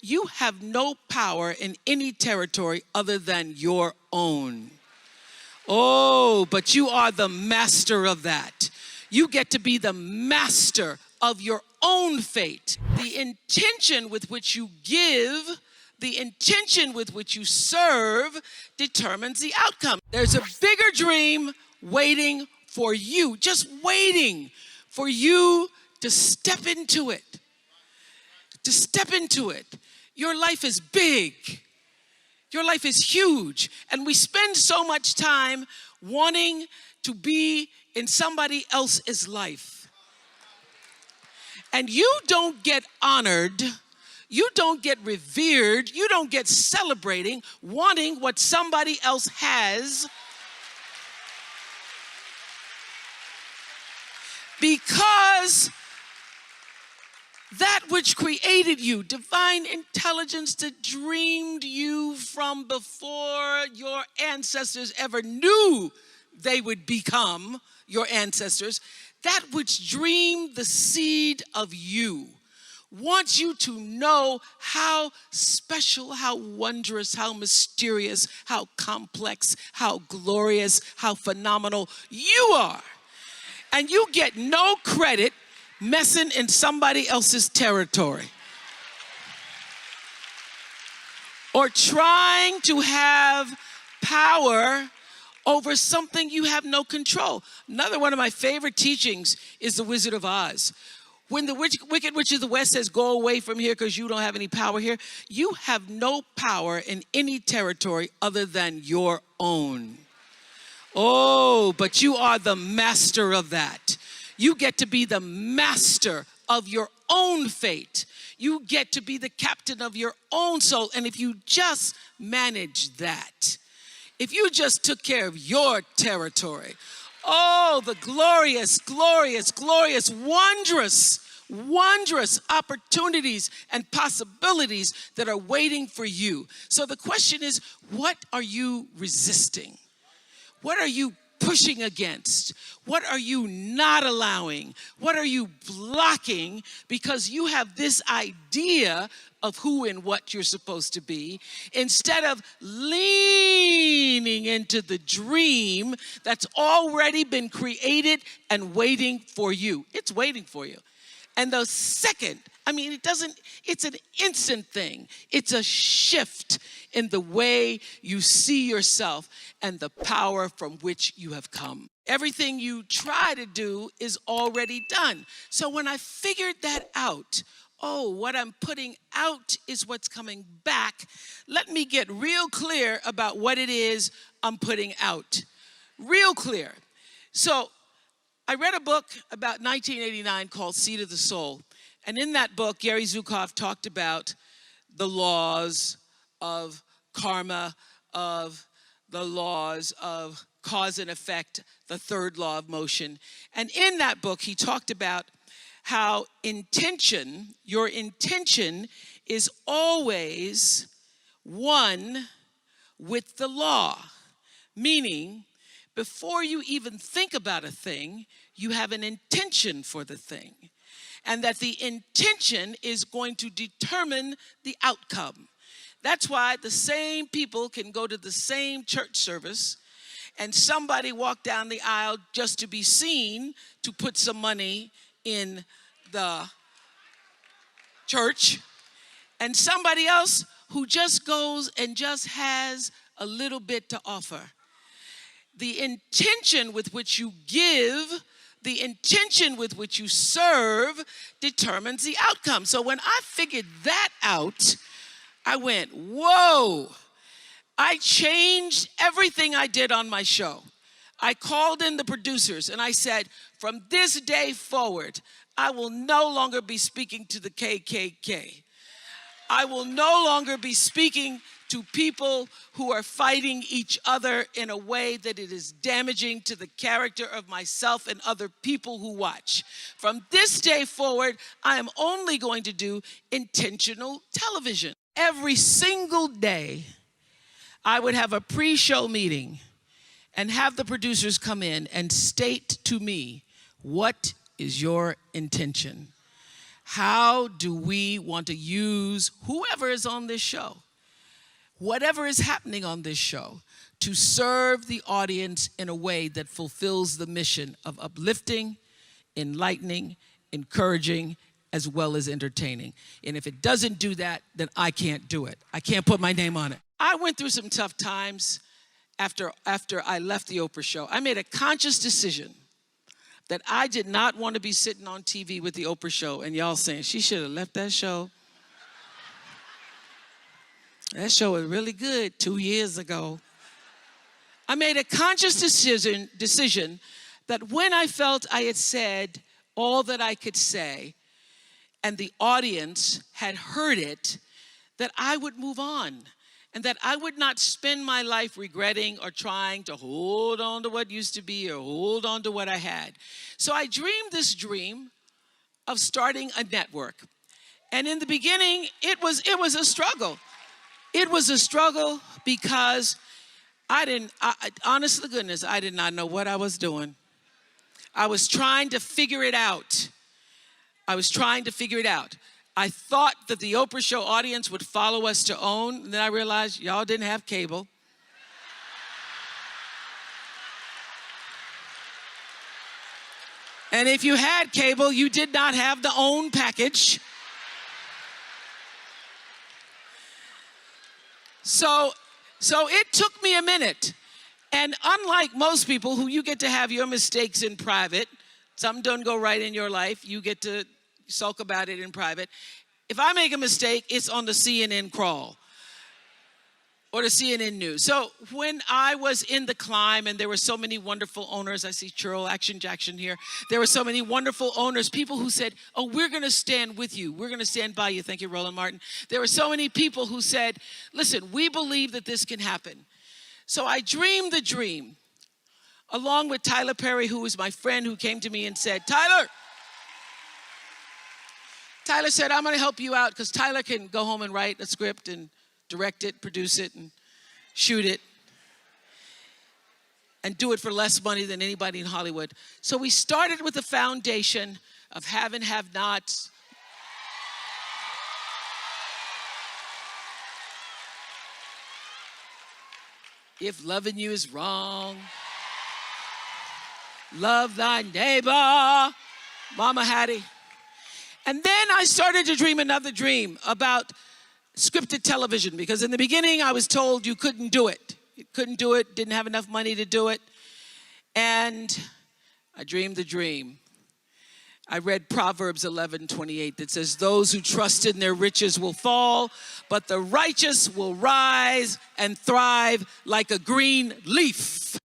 You have no power in any territory other than your own. Oh, but you are the master of that. You get to be the master of your own fate. The intention with which you give, the intention with which you serve determines the outcome. There's a bigger dream waiting for you, just waiting for you to step into it. To step into it. Your life is big. Your life is huge. And we spend so much time wanting to be in somebody else's life. And you don't get honored, you don't get revered, you don't get celebrating wanting what somebody else has, because that which created you, divine intelligence that dreamed you from before your ancestors ever knew they would become your ancestors, that which dreamed the seed of you, wants you to know how special, how wondrous, how mysterious, how complex, how glorious, how phenomenal you are. And you get no credit messing in somebody else's territory or trying to have power over something you have no control. Another one of my favorite teachings is The Wizard of Oz. When the Wicked Witch of the West says, go away from here because you don't have any power here, you have no power in any territory other than your own. Oh, but you are the master of that. You get to be the master of your own fate. You get to be the captain of your own soul. And if you just manage that, if you just took care of your territory, oh, the glorious, glorious, glorious, wondrous, wondrous opportunities and possibilities that are waiting for you. So the question is, what are you resisting? What are you pushing against? What are you not allowing? What are you blocking? Because you have this idea of who and what you're supposed to be, instead of leaning into the dream that's already been created and waiting for you. It's waiting for you. And the second, it's an instant thing. It's a shift in the way you see yourself and the power from which you have come. Everything you try to do is already done. So when I figured that out, oh, what I'm putting out is what's coming back, let me get real clear about what it is I'm putting out. Real clear. So I read a book about 1989 called Seed of the Soul. And in that book, Gary Zukav talked about the laws of karma, of the laws of cause and effect, the third law of motion. And in that book, he talked about how your intention is always one with the law. Meaning, before you even think about a thing, you have an intention for the thing. And that the intention is going to determine the outcome. That's why the same people can go to the same church service and somebody walk down the aisle just to be seen to put some money in the church, and somebody else who just goes and just has a little bit to offer. The intention with which you give, the intention with which you serve determines the outcome. So when I figured that out, I went, whoa. I changed everything I did on my show. I called in the producers and I said, from this day forward, I will no longer be speaking to the KKK. I will no longer be speaking to people who are fighting each other in a way that it is damaging to the character of myself and other people who watch. From this day forward, I am only going to do intentional television. Every single day, I would have a pre-show meeting and have the producers come in and state to me, what is your intention? How do we want to use whoever is on this show, whatever is happening on this show, to serve the audience in a way that fulfills the mission of uplifting, enlightening, encouraging, as well as entertaining? And if it doesn't do that, then I can't do it. I can't put my name on it. I went through some tough times after I left the Oprah show. I made a conscious decision that I did not want to be sitting on TV with the Oprah show and y'all saying, she should have left that show. That show was really good 2 years ago. I made a conscious decision that when I felt I had said all that I could say and the audience had heard it, that I would move on and that I would not spend my life regretting or trying to hold on to what used to be or hold on to what I had. So I dreamed this dream of starting a network. And in the beginning, it was a struggle. It was a struggle because honest to goodness, I did not know what I was doing. I was trying to figure it out. I thought that the Oprah show audience would follow us to OWN, and then I realized y'all didn't have cable. And if you had cable, you did not have the OWN package. So it took me a minute. And unlike most people who you get to have your mistakes in private, something doesn't go right in your life, you get to sulk about it in private. If I make a mistake, it's on the CNN crawl or the CNN news. So when I was in the climb and there were so many wonderful owners, I see Churl Action Jackson here. There were so many wonderful owners, people who said, oh, we're going to stand with you. We're going to stand by you. Thank you, Roland Martin. There were so many people who said, listen, we believe that this can happen. So I dreamed the dream along with Tyler Perry, who was my friend, who came to me and said, Tyler said, I'm going to help you out because Tyler can go home and write a script and direct it, produce it, and shoot it, and do it for less money than anybody in Hollywood. So we started with the foundation of have and have nots. If loving you is wrong, love thy neighbor, Mama Hattie. And then I started to dream another dream about scripted television, because in the beginning I was told you couldn't do it. You couldn't do it, didn't have enough money to do it. And I dreamed the dream. I read Proverbs 11:28 that says, those who trust in their riches will fall, but the righteous will rise and thrive like a green leaf.